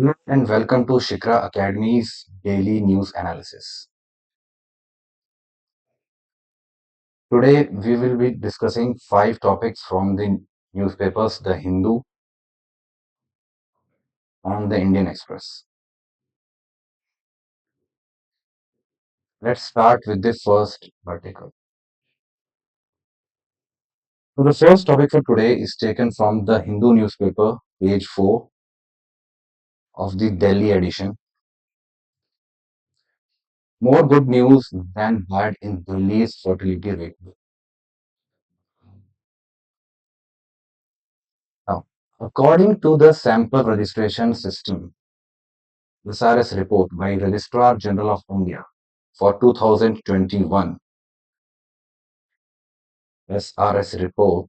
Hello and welcome to Shikara Academy's daily news analysis. Today we will be discussing five topics from the newspapers The Hindu and the Indian Express. Let's start with the first article. So the first topic for today is taken from the Hindu newspaper, page 4 of the Delhi edition. More good news than bad in Delhi's fertility rate. Now, according to the sample registration system, SRS report by Registrar General of India for 2021, SRS report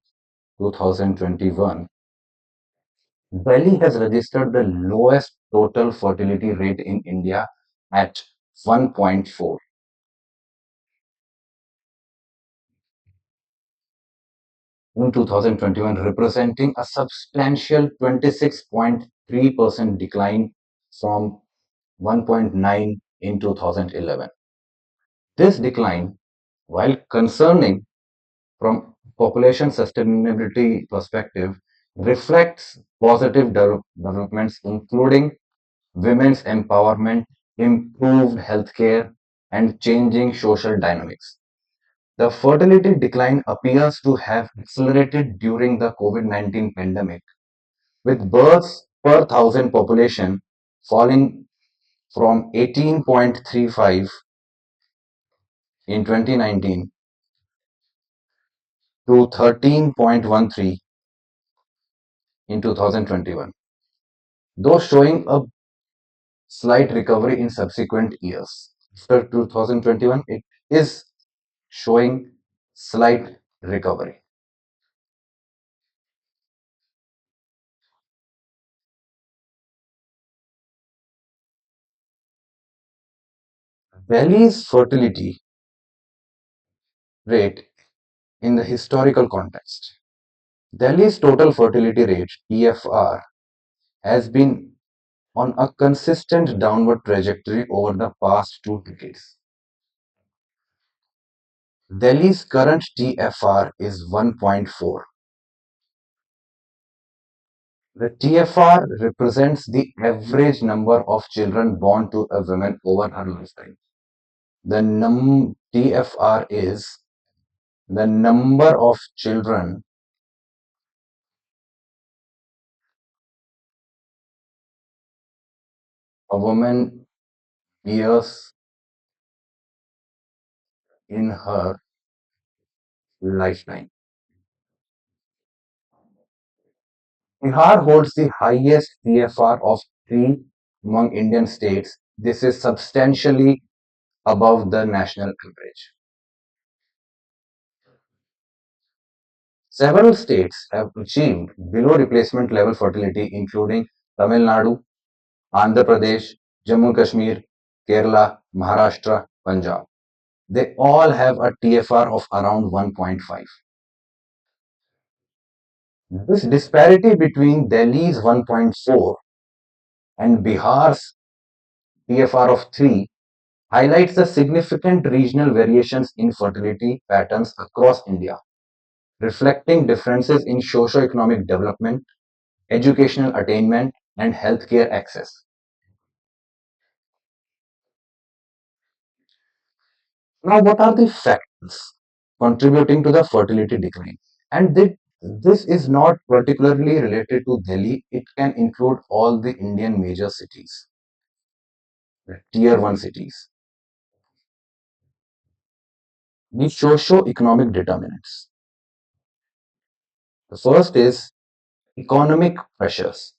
2021, Delhi has registered the lowest total fertility rate in India at 1.4. In 2021, representing a substantial 26.3% decline from 1.9 in 2011. This decline, while concerning from population sustainability perspective, reflects positive developments including women's empowerment, improved healthcare, and changing social dynamics. The fertility decline appears to have accelerated during the COVID-19 pandemic, with births per thousand population falling from 18.35 in 2019 to 13.13 in 2021, though showing a slight recovery in subsequent years. After 2021, it is showing slight recovery. Delhi's fertility rate in the historical context. Delhi's total fertility rate, TFR, has been on a consistent downward trajectory over the past 2 decades. Delhi's current TFR is 1.4. The TFR represents the average number of children born to a woman over her lifetime. The TFR is the number of children a woman bears in her lifetime. Bihar holds the highest TFR of three among Indian states. This is substantially above the national average. Several states have achieved below replacement level fertility, including Tamil Nadu, Andhra Pradesh, Jammu and Kashmir, Kerala, Maharashtra, Punjab. They all have a TFR of around 1.5. This disparity between Delhi's 1.4 and Bihar's TFR of 3 highlights the significant regional variations in fertility patterns across India, reflecting differences in socio-economic development, educational attainment, and healthcare access. Now, what are the factors contributing to the fertility decline? And this is not particularly related to Delhi, it can include all the Indian major cities, the tier 1 cities. The socio-economic determinants. The first is economic pressures.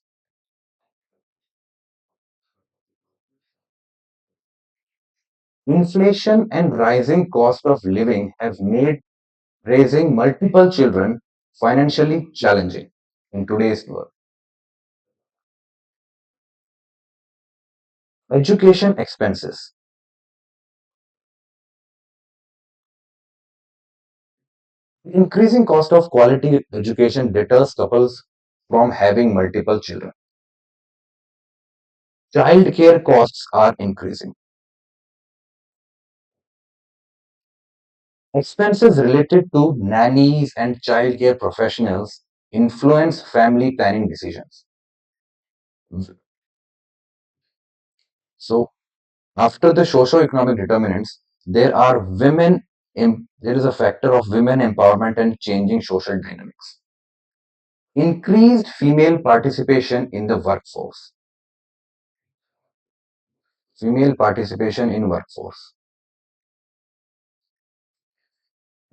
Inflation and rising cost of living have made raising multiple children financially challenging in today's world. Education expenses. The increasing cost of quality education deters couples from having multiple children. Child care costs are increasing. Expenses related to nannies and child care professionals influence family planning decisions. So, after the socio-economic determinants, there is a factor of women empowerment and changing social dynamics. Increased female participation in the workforce. Female participation in workforce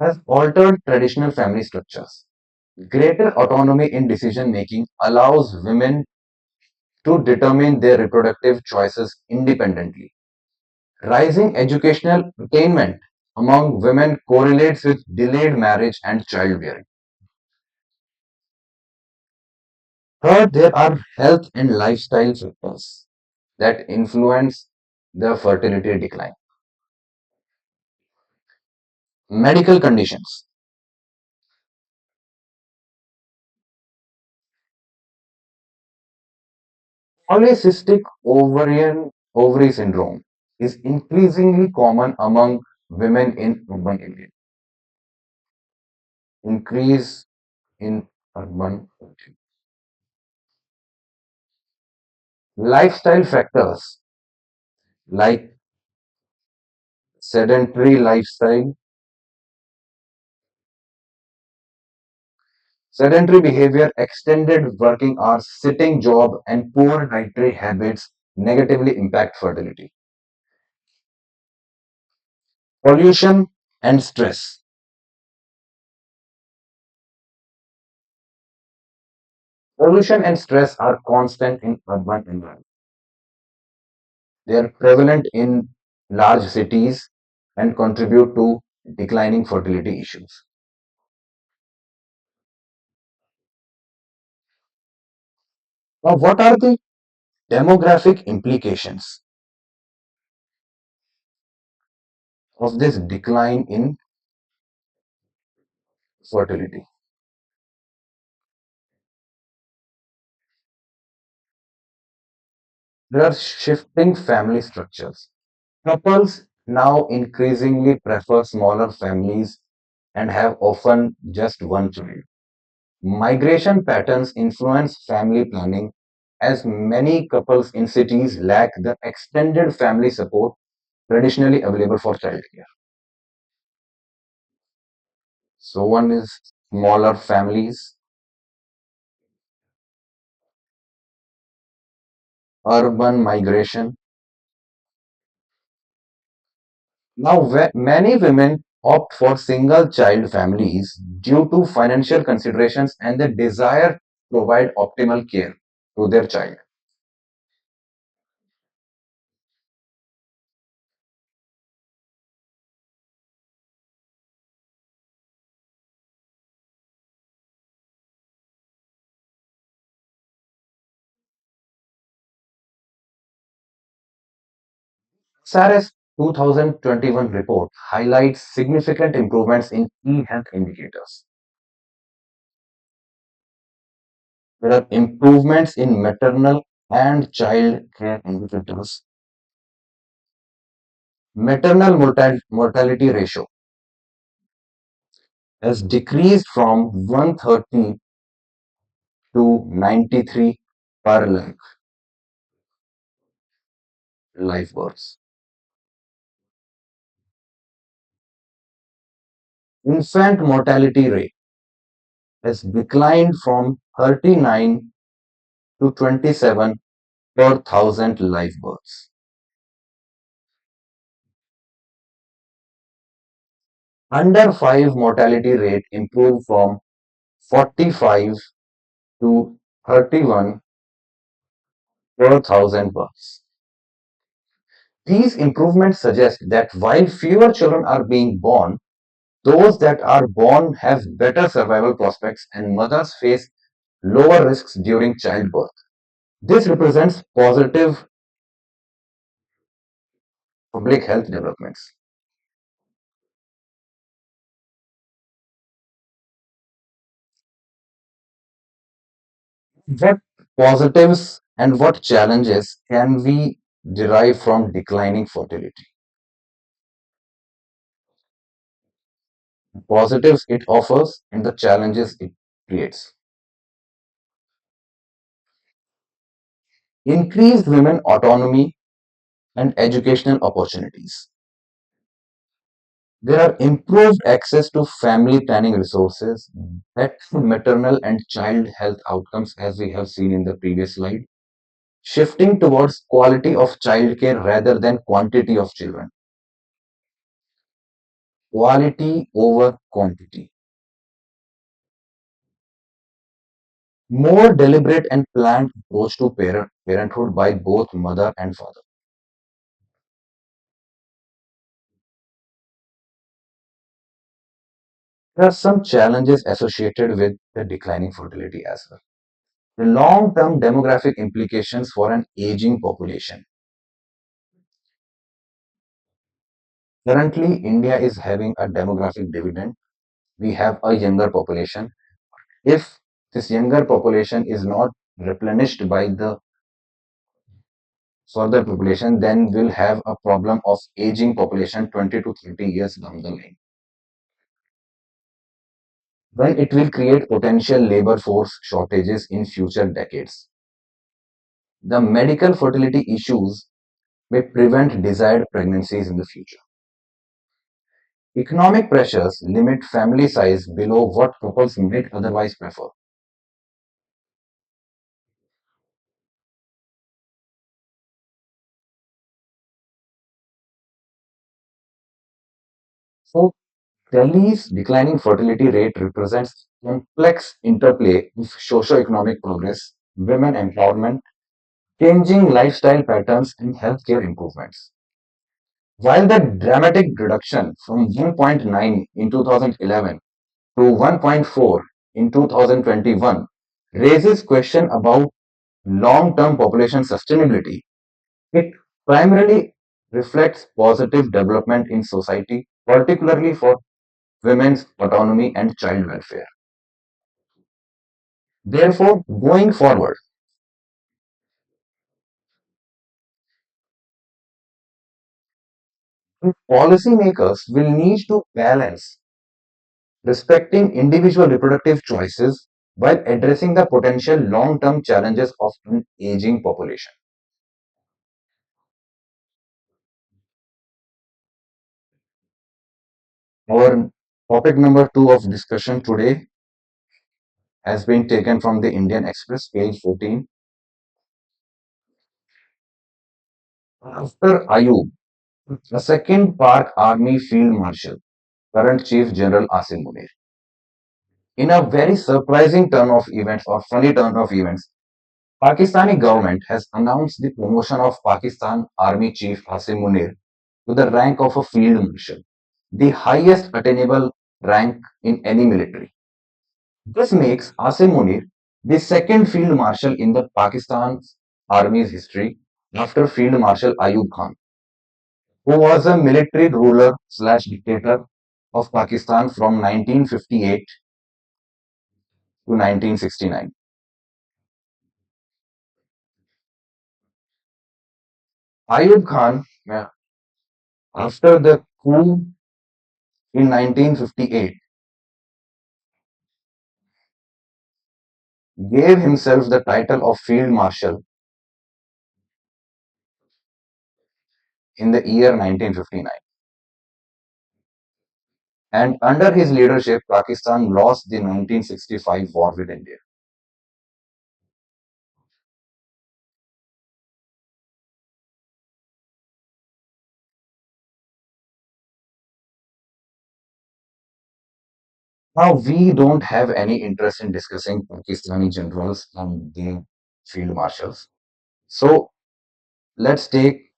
has altered traditional family structures. Greater autonomy in decision making allows women to determine their reproductive choices independently. Rising educational attainment among women correlates with delayed marriage and childbearing. Third, there are health and lifestyle factors that influence the fertility decline. Medical conditions. Polycystic ovary syndrome is increasingly common among women in urban areas. Increase in urban lifestyle factors like sedentary lifestyle, sedentary behavior, extended working hours, sitting job, and poor dietary habits negatively impact fertility. Pollution and stress. Pollution and stress are constant in urban environments. They are prevalent in large cities and contribute to declining fertility issues. Now, what are the demographic implications of this decline in fertility? There are shifting family structures. Couples now increasingly prefer smaller families and have often just one child. Migration patterns influence family planning as many couples in cities lack the extended family support traditionally available for childcare. So, one is smaller families, urban migration. Now, many women opt for single child families due to financial considerations and the desire to provide optimal care to their child. SARS 2021 report highlights significant improvements in key health indicators. There are improvements in maternal and child care indicators. Maternal mortality ratio has decreased from 130 to 93 per lakh live births. Infant mortality rate has declined from 39 to 27 per thousand live births. Under 5 mortality rate improved from 45 to 31 per thousand births. These improvements suggest that while fewer children are being born, those that are born have better survival prospects and mothers face lower risks during childbirth. This represents positive public health developments. What positives And what challenges can we derive from declining fertility? Positives it offers and the challenges it creates. Increased women autonomy and educational opportunities. There are improved access to family planning resources, better maternal and child health outcomes, as we have seen in the previous slide, shifting towards quality of childcare rather than quantity of children. Quality over quantity. More deliberate and planned approach to parenthood by both mother and father. There are some challenges associated with the declining fertility as well. The long-term demographic implications for an aging population. Currently, India is having a demographic dividend. We have a younger population. If this younger population is not replenished by the further population, then we'll have a problem of aging population 20 to 30 years down the line. Then it will create potential labor force shortages in future decades. The medical fertility issues may prevent desired pregnancies in the future. Economic pressures limit family size below what couples might otherwise prefer. So, Delhi's declining fertility rate represents complex interplay of socio-economic progress, women empowerment, changing lifestyle patterns, and healthcare improvements. While the dramatic reduction from 1.9 in 2011 to 1.4 in 2021 raises question about long-term population sustainability, it primarily reflects positive development in society, particularly for women's autonomy and child welfare. Therefore, going forward, policymakers will need to balance respecting individual reproductive choices while addressing the potential long-term challenges of an aging population. Our topic number two of discussion today has been taken from the Indian Express, page 14. After Ayub, the second Park Army Field Marshal, current Chief General Asim Munir. In a very surprising turn of events or funny turn of events, Pakistani government has announced the promotion of Pakistan Army Chief Asim Munir to the rank of a Field Marshal, the highest attainable rank in any military. This makes Asim Munir the second Field Marshal in the Pakistan's Army's history after Field Marshal Ayub Khan, who was a military ruler slash dictator of Pakistan from 1958 to 1969. Ayub Khan, after the coup in 1958, gave himself the title of Field Marshal in the year 1959. And under his leadership, Pakistan lost the 1965 war with India. Now, we don't have any interest in discussing Pakistani generals and the field marshals. So, let's take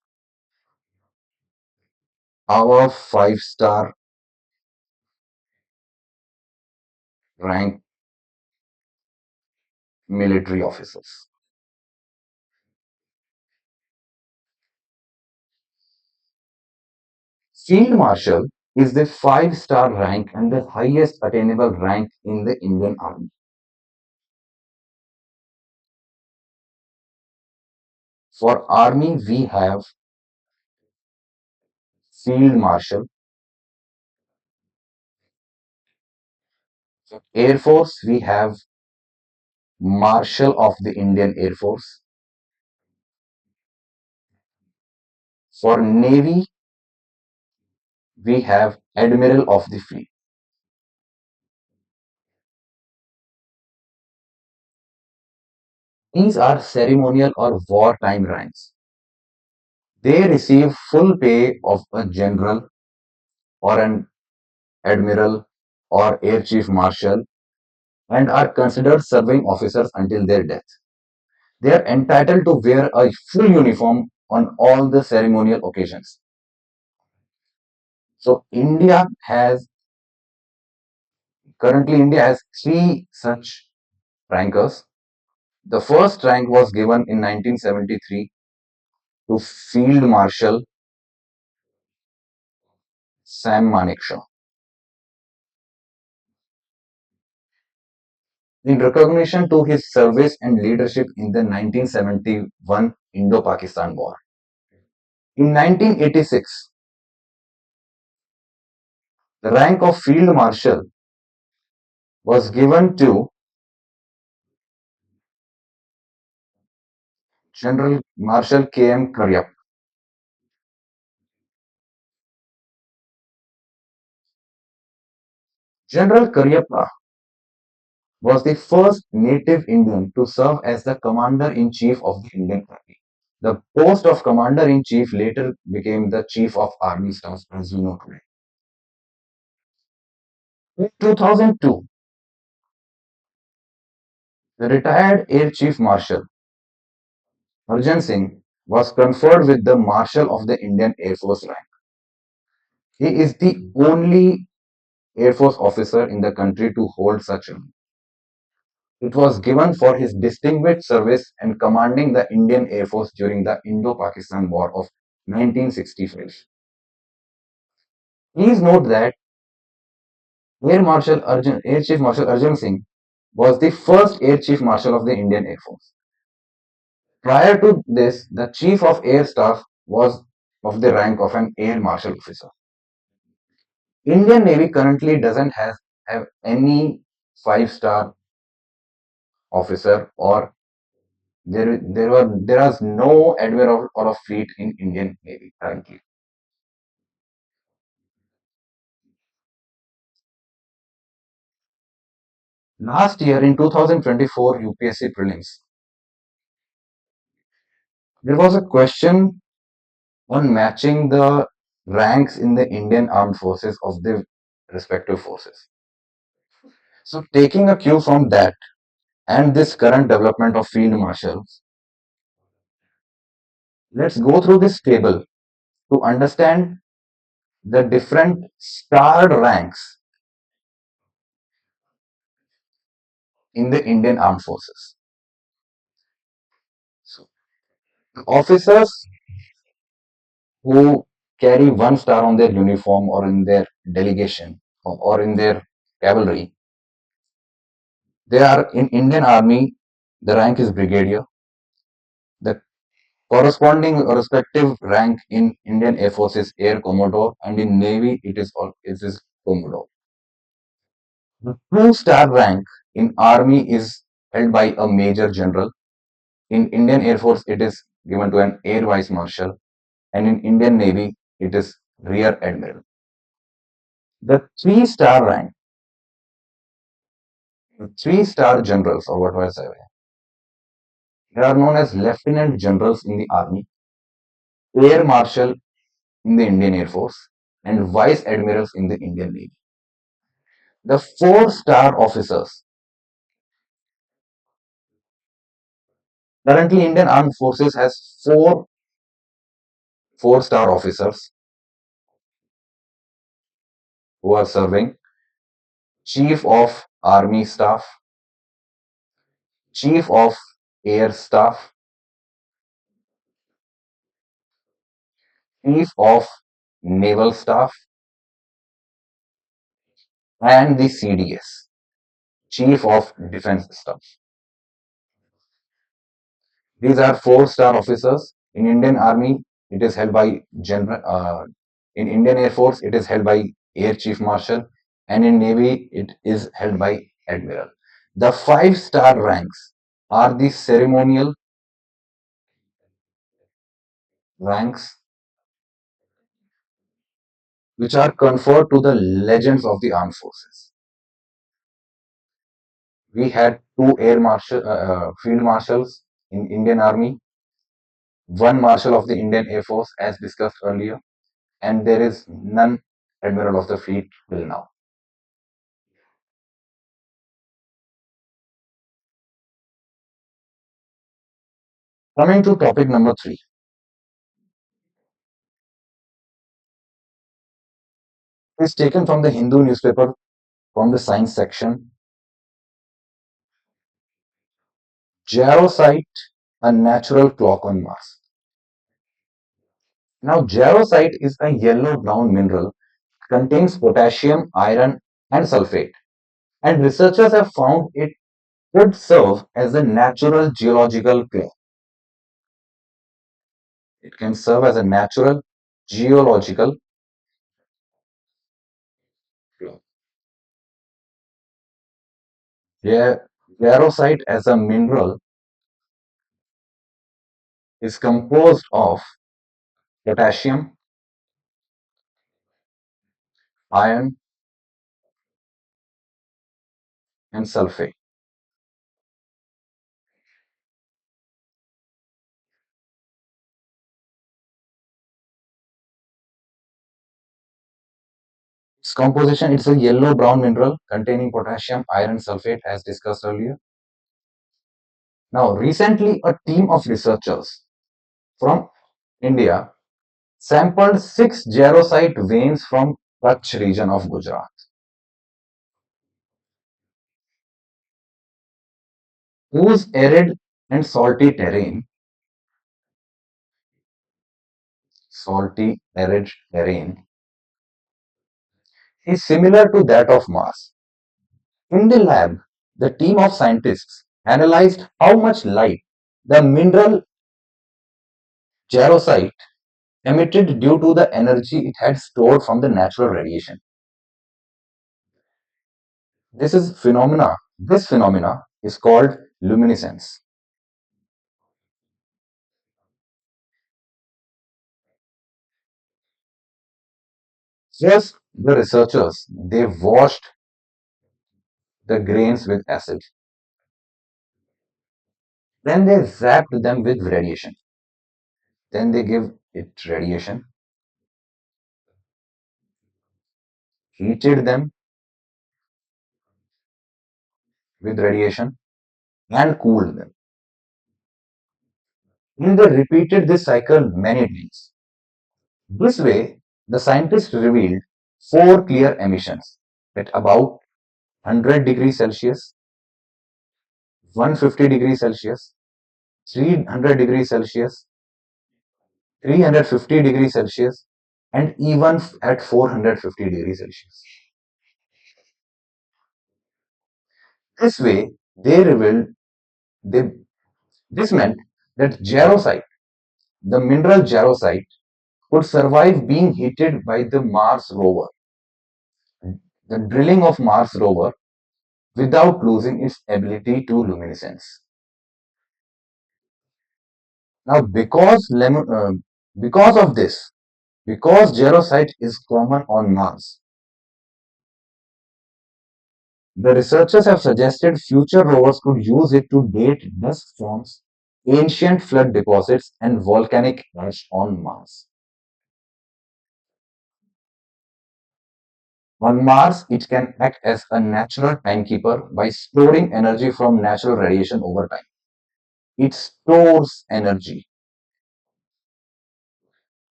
our five-star rank military officers. Field Marshal is the five-star rank and the highest attainable rank in the Indian Army. For Army, we have Field Marshal. For Air Force, we have Marshal of the Indian Air Force. For Navy, we have Admiral of the Fleet. These are ceremonial or wartime ranks. They receive full pay of a general or an admiral or air chief marshal and are considered serving officers until their death. They are entitled to wear a full uniform on all the ceremonial occasions. So India has three such rankers. The first rank was given in 1973 to Field Marshal Sam Manekshaw in recognition to his service and leadership in the 1971 Indo-Pakistan War. In 1986, the rank of Field Marshal was given to General Marshal K.M. Karyap. General Karyappa was the first native Indian to serve as the Commander-in-Chief of the Indian Army. The post of Commander-in-Chief later became the Chief of Army Staff as we know today. In 2002, the retired Air Chief Marshal Arjan Singh was conferred with the Marshal of the Indian Air Force rank. He is the only Air Force officer in the country to hold such rank. It was given for his distinguished service and commanding the Indian Air Force during the Indo-Pakistan War of 1965. Please note that Air Chief Marshal Arjan Singh was the first Air Chief Marshal of the Indian Air Force. Prior to this, the Chief of Air Staff was of the rank of an Air Marshal officer. Indian Navy currently doesn't have any five-star officer or there is no admiral or a fleet in Indian Navy currently. Last year in 2024 UPSC prelims, there was a question on matching the ranks in the Indian armed forces of the respective forces. So taking a cue from that and this current development of field marshals, let's go through this table to understand the different starred ranks in the Indian armed forces. So officers who carry one star on their uniform or in their delegation or in their cavalry, they are in Indian Army, the rank is brigadier. The corresponding or respective rank in Indian Air Force is Air Commodore, and in Navy it is Commodore. The two-star rank in Army is held by a Major General. In Indian Air Force, it is given to an Air Vice Marshal, and in Indian Navy, it is Rear Admiral. The three-star rank, the three-star generals, or what was I say, they are known as Lieutenant Generals in the Army, Air Marshal in the Indian Air Force, and Vice Admirals in the Indian Navy. The four-star officers. Currently, Indian Armed Forces has four-star officers who are serving: Chief of Army Staff, Chief of Air Staff, Chief of Naval Staff, and the CDS, Chief of Defense Staff. These are four-star officers. In Indian Army, it is held by General. In Indian Air Force, it is held by Air Chief Marshal, and in Navy, it is held by Admiral. The five-star ranks are the ceremonial ranks which are conferred to the legends of the armed forces. We had two field marshals in Indian Army, one marshal of the Indian Air Force, as discussed earlier, and there is none admiral of the fleet till now. Coming to topic number 3, it is taken from the Hindu newspaper from the science section. Jarosite, a natural clock on Mars. Now, jarosite is a yellow-brown mineral, contains potassium, iron, and sulfate, and researchers have found it could serve as a natural geological clock. It can serve as a natural geological clock. Jarosite as a mineral is composed of potassium, iron, and sulfate. Its composition, it's a yellow-brown mineral containing potassium, iron, sulfate as discussed earlier. Now, recently a team of researchers from India sampled 6 jarosite veins from Kutch region of Gujarat. Whose arid and salty arid terrain is similar to that of Mars. In the lab, the team of scientists analyzed how much light the mineral jarosite emitted due to the energy it had stored from the natural radiation. This phenomena is called luminescence. First, the researchers they washed the grains with acid. Then they zapped them with radiation. Then they give it radiation, heated them with radiation, and cooled them. And they repeated this cycle many times. This way, the scientists revealed four clear emissions at about 100 degrees Celsius, 150 degrees Celsius, 300 degrees Celsius, 350 degrees Celsius, and even at 450 degrees Celsius. This way, they revealed they, this meant that jarosite, the mineral jarosite, could survive being heated by the Mars rover, the drilling of Mars rover, without losing its ability to luminescence. Now, because of this, because jarosite is common on Mars, the researchers have suggested future rovers could use it to date dust storms, ancient flood deposits, and volcanic ash on Mars. On Mars, it can act as a natural timekeeper by storing energy from natural radiation over time. It stores energy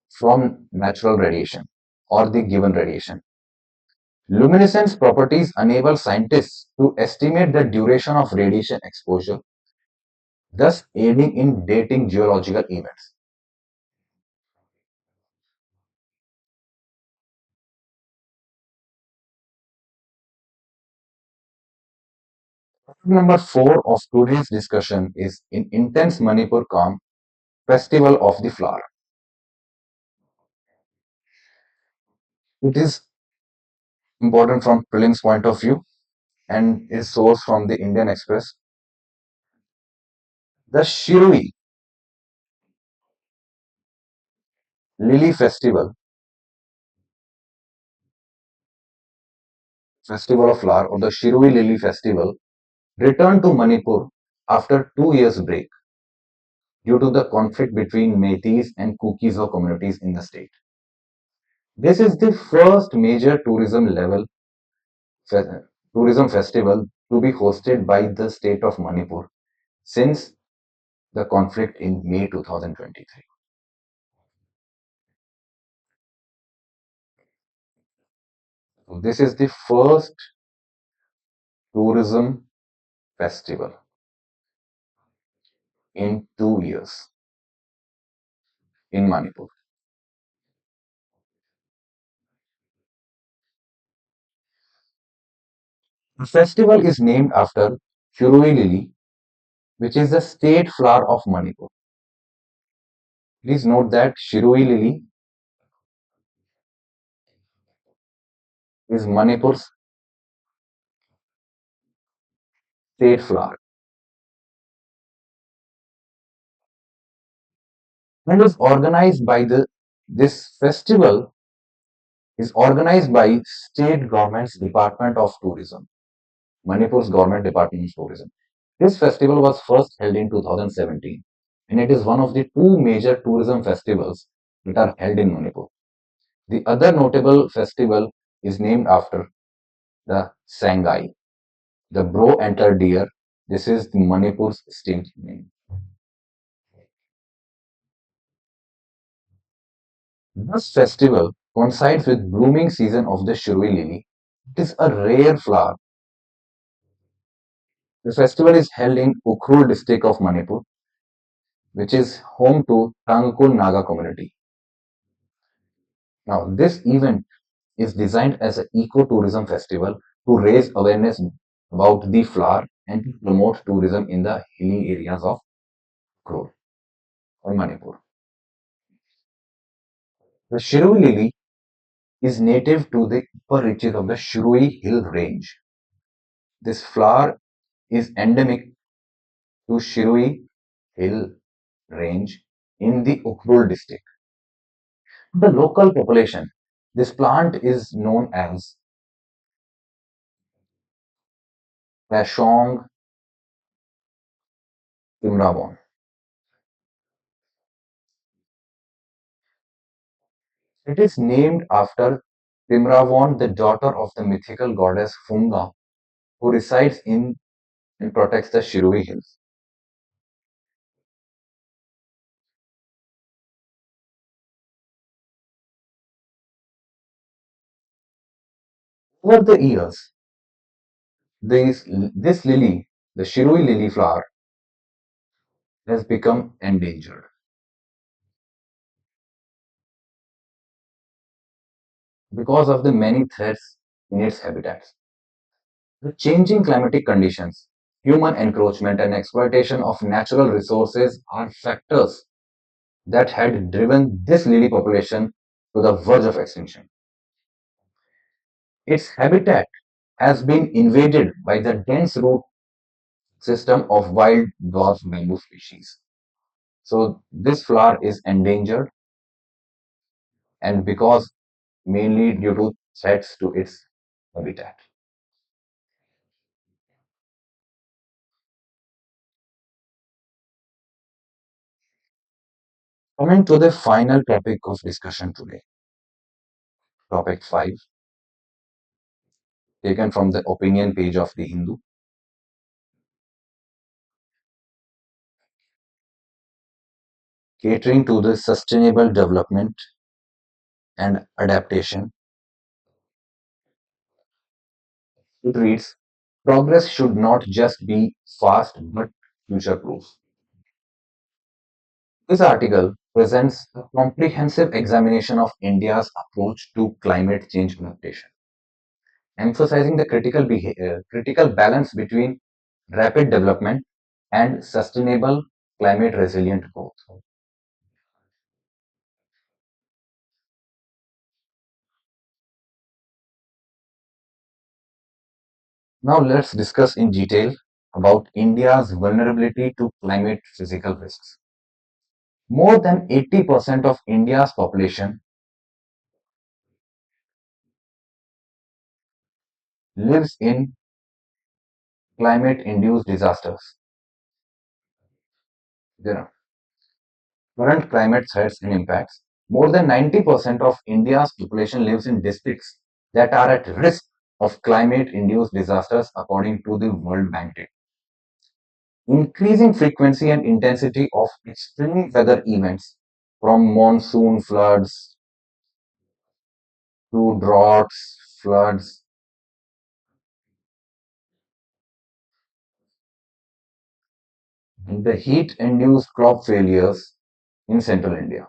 from natural radiation or the given radiation. Luminescence properties enable scientists to estimate the duration of radiation exposure, thus aiding in dating geological events. Number 4 of today's discussion is in intense Manipur calm, festival of the flower. It is important from prelims point of view and is sourced from the Indian Express. The Shirui Lily Festival of Flower or the Shirui Lily Festival returned to Manipur after 2 years break due to the conflict between Meiteis and Kuki-Zo communities in the state. This is the first major fe- tourism festival to be hosted by the state of Manipur since the conflict in May 2023. So this is the first tourism festival in 2 years in Manipur. The festival is named after Shirui lily, which is the state flower of Manipur. Please note that Shirui lily is Manipur's state flower and is organized by the this festival is organized by state government's Department of Tourism, Manipur's government Department of Tourism. This festival was first held in 2017 and it is one of the two major tourism festivals that are held in Manipur. The other notable festival is named after the Sangai, the bro enter deer. This is the Manipur's state name. This festival coincides with blooming season of the Shirui lily. It is a rare flower. The festival is held in Ukhrul district of Manipur, which is home to Tangkul Naga community. Now, this event is designed as an ecotourism festival to raise awareness about the flower and to promote tourism in the hilly areas of Ukhrul or Manipur. The Shirui lily is native to the upper reaches of the Shirui hill range. This flower is endemic to Shirui hill range in the Ukhrul district. The local population, this plant is known as Pashong timrawon. It is named after Timrawon, the daughter of the mythical goddess Funga, who resides in and protects the Shirui hills. Over the years, this lily, the Shirui lily flower, has become endangered because of the many threats in its habitats. The changing climatic conditions, human encroachment, and exploitation of natural resources are factors that had driven this lily population to the verge of extinction. Its habitat has been invaded by the dense root system of wild dwarf bamboo species. So this flower is endangered and because mainly due to threats to its habitat. Coming to the final topic of discussion today, topic 5, taken from the opinion page of the Hindu. Catering to the sustainable development and adaptation. It reads, progress should not just be fast but future proof. This article presents a comprehensive examination of India's approach to climate change adaptation, emphasizing the critical balance between rapid development, and sustainable climate resilient growth. Now let's discuss in detail about India's vulnerability to climate physical risks. More than 80% of India's population lives in climate induced disasters. There are current climate threats and impacts. More than 90% of India's population lives in districts that are at risk of climate induced disasters, according to the World Bank data. Increasing frequency and intensity of extreme weather events, from monsoon floods to droughts, floods, and the heat induced crop failures in central India.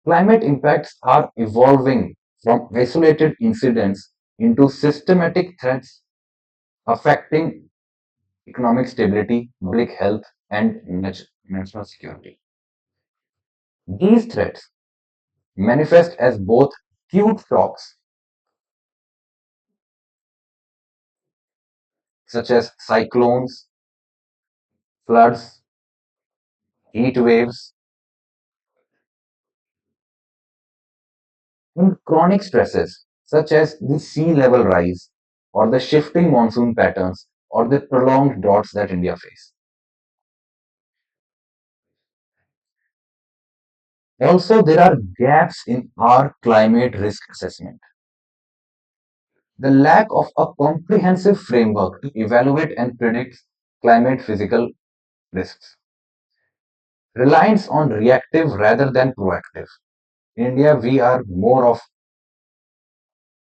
Climate impacts are evolving from isolated incidents into systematic threats affecting economic stability, public health, and national security. These threats manifest as both acute shocks, such as cyclones, floods, heat waves, and chronic stresses, such as the sea level rise, or the shifting monsoon patterns, or the prolonged droughts that India faces. Also, there are gaps in our climate risk assessment. The lack of a comprehensive framework to evaluate and predict climate physical risks. Reliance on reactive rather than proactive. In India, we are more of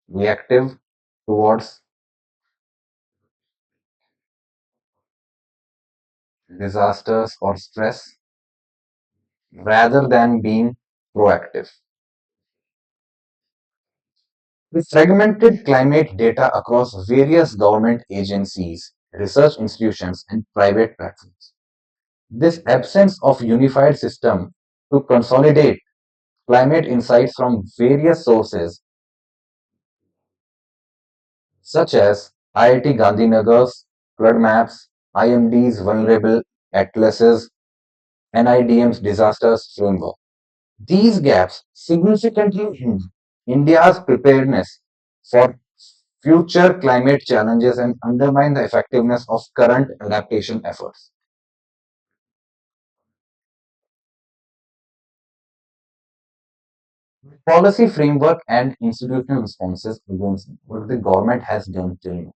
reactive towards disasters or stress rather than being proactive. With fragmented climate data across various government agencies, research institutions, and private platforms. This absence of unified system to consolidate climate insights from various sources, such as IIT Gandhinagar's flood maps, IMD's vulnerable atlases, NIDM's disasters framework. These gaps significantly hinder India's preparedness for future climate challenges and undermine the effectiveness of current adaptation efforts. Policy framework and institutional responses against what the government has done till now.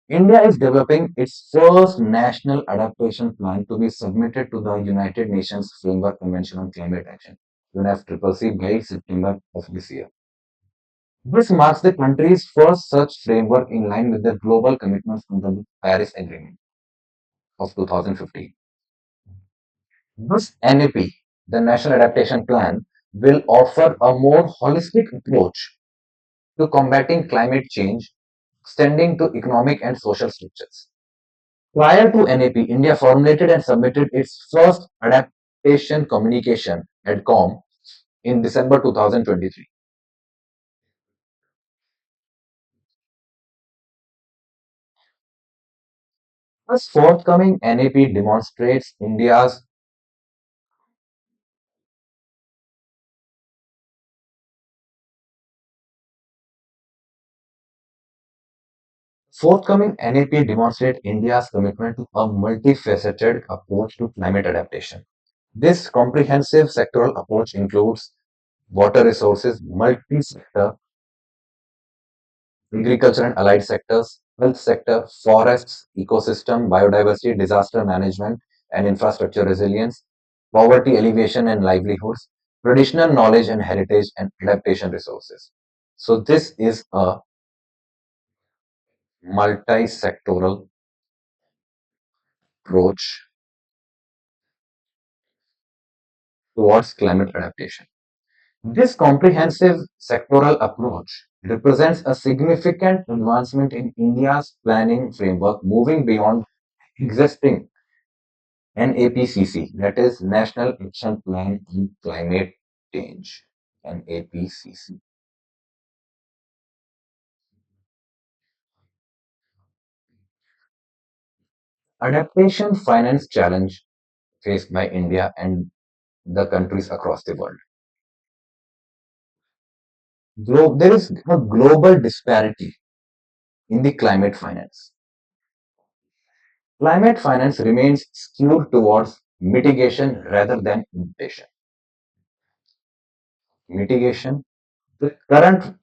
India is developing its first national adaptation plan to be submitted to the United Nations Framework Convention on Climate Action, UNFCCC, by September of this year. This marks the country's first such framework in line with the global commitments under the Paris Agreement of 2015. This NAP, the National Adaptation Plan, will offer a more holistic approach to combating climate change, extending to economic and social structures. Prior to NAP, India formulated and submitted its first adaptation communication ADCOM in December 2023. This forthcoming NAP demonstrates India's forthcoming NAP demonstrates India's commitment to a multifaceted approach to climate adaptation. This comprehensive sectoral approach includes water resources, multi-sector, agriculture and allied sectors, health sector, forests, ecosystem, biodiversity, disaster management and infrastructure resilience, poverty alleviation and livelihoods, traditional knowledge and heritage and adaptation resources. So this is a multi-sectoral approach towards climate adaptation. This comprehensive sectoral approach represents a significant advancement in India's planning framework, moving beyond existing NAPCC, that is National Action Plan on Climate Change, NAPCC. Adaptation finance challenge faced by India and the countries across the world. There is a global disparity in the climate finance. Climate finance remains skewed towards mitigation rather than adaptation. Mitigation. The current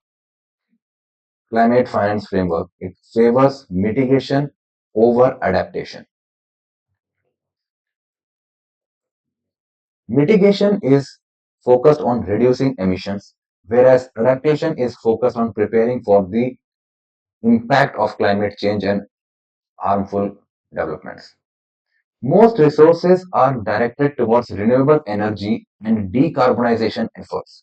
climate finance framework it favors mitigation over adaptation. Mitigation is focused on reducing emissions, whereas adaptation is focused on preparing for the impact of climate change and harmful developments. Most resources are directed towards renewable energy and decarbonization efforts.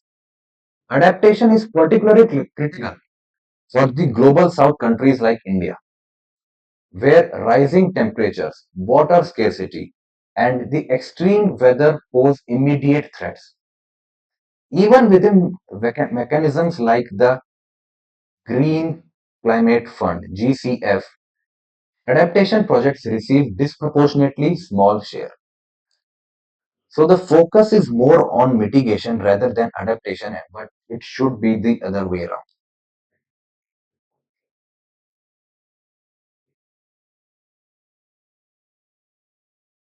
Adaptation is particularly critical for the global south countries like India, where rising temperatures, water scarcity, and the extreme weather pose immediate threats. Even within mechanisms like the Green Climate Fund (GCF), adaptation projects receive disproportionately small share. So the focus is more on mitigation rather than adaptation, but it should be the other way around,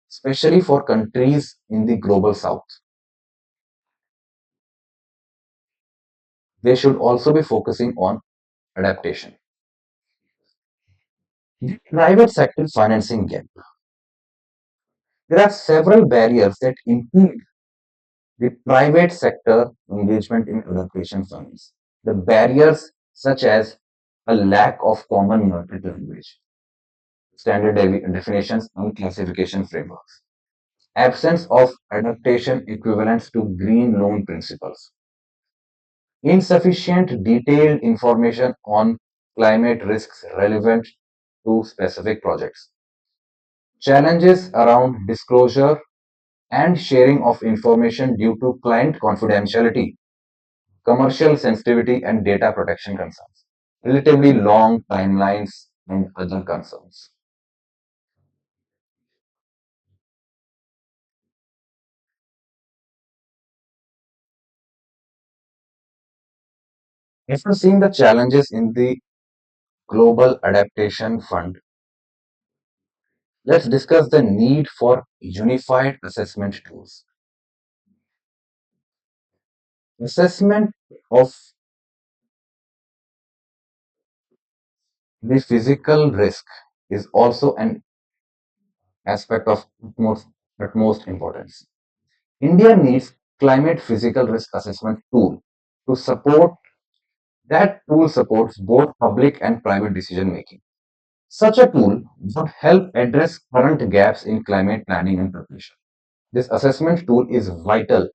especially for countries in the global south. They should also be focusing on adaptation. The private sector financing gap. There are several barriers that impede the private sector engagement in adaptation funds. The barriers such as a lack of common market language, standard definitions and classification frameworks, absence of adaptation equivalents to green loan principles, insufficient detailed information on climate risks relevant to specific projects, challenges around disclosure and sharing of information due to client confidentiality, commercial sensitivity, and data protection concerns, relatively long timelines, and other concerns. After seeing the challenges in the Global Adaptation Fund, let's discuss the need for unified assessment tools. Assessment of the physical risk is also an aspect of utmost importance. India needs climate physical risk assessment tool to support that tool supports both public and private decision making. Such a tool would help address current gaps in climate planning and preparation. This assessment tool is vital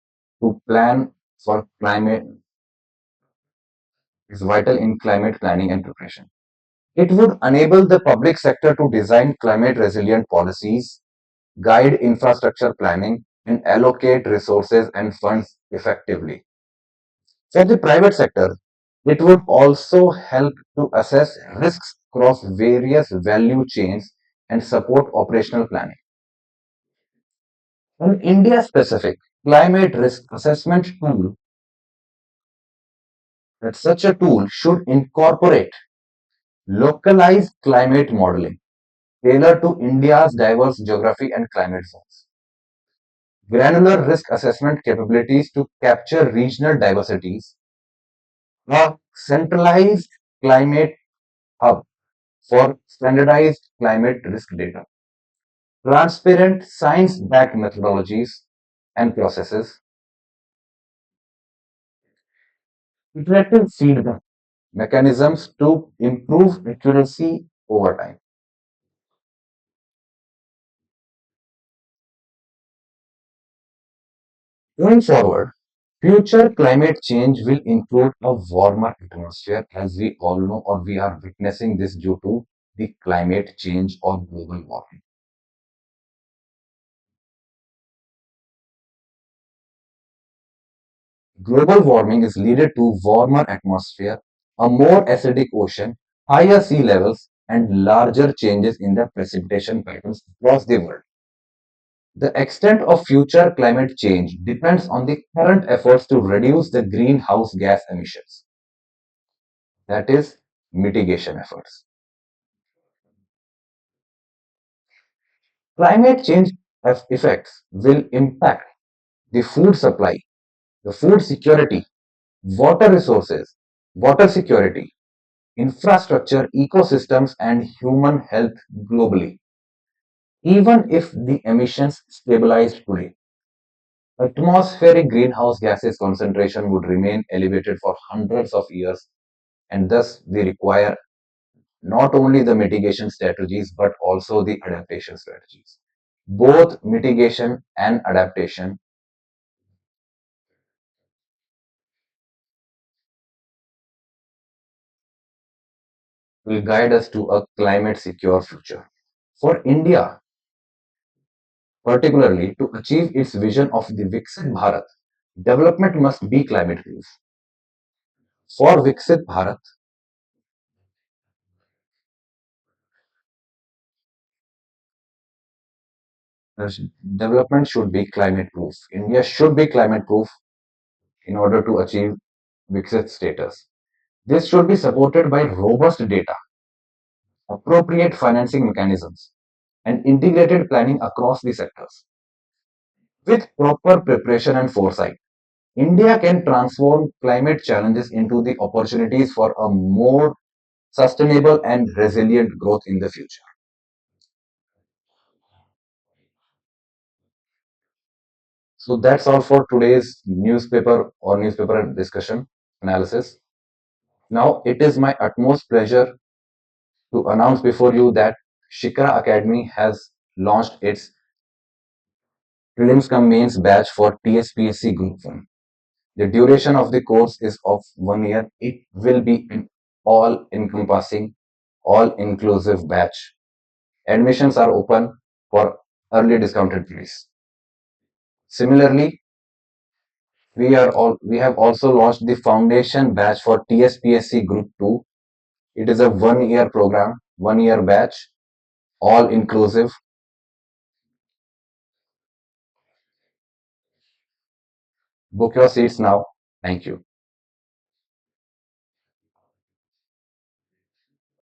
to plan for climate is vital in climate planning and preparation. It would enable the public sector to design climate resilient policies, guide infrastructure planning, and allocate resources and funds effectively. For the private sector, it would also help to assess risks across various value chains and support operational planning. An India specific climate risk assessment tool that such a tool should incorporate localized climate modeling tailored to India's diverse geography and climate zones. Granular risk assessment capabilities to capture regional diversities, a centralized climate hub for standardized climate risk data, transparent science-backed methodologies and processes, iterative feedback mechanisms to improve accuracy over time. Going forward, Future climate change will include a warmer atmosphere, as we all know, or we are witnessing this due to the climate change or global warming. Global warming is leaded to warmer atmosphere, a more acidic ocean, higher sea levels, and larger changes in the precipitation patterns across the world. The extent of future climate change depends on the current efforts to reduce the greenhouse gas emissions, that is, mitigation efforts. Climate change effects will impact the food supply, the food security, water resources, water security, infrastructure, ecosystems, and human health globally. Even if the emissions stabilized today, atmospheric greenhouse gases concentration would remain elevated for hundreds of years, and thus we require not only the mitigation strategies but also the adaptation strategies. Both mitigation and adaptation will guide us to a climate secure future. For India, particularly to achieve its vision of the Viksit Bharat, development must be climate proof. For Viksit Bharat, uh, development should be climate proof. India should be climate proof in order to achieve Viksit status. This should be supported by robust data, appropriate financing mechanisms, and integrated planning across the sectors. With proper preparation and foresight, India can transform climate challenges into the opportunities for a more sustainable and resilient growth in the future. So that's all for today's newspaper discussion analysis. Now it is my utmost pleasure to announce before you that Shikara Academy has launched its Prelims Mains batch for TSPSC Group 1. The duration of the course is of 1 year. It will be an all encompassing, all inclusive batch. Admissions are open for early discounted price. Similarly, we have also launched the foundation batch for TSPSC Group 2. It is a 1 year program, 1 year batch, all inclusive. Book your seats now. Thank you.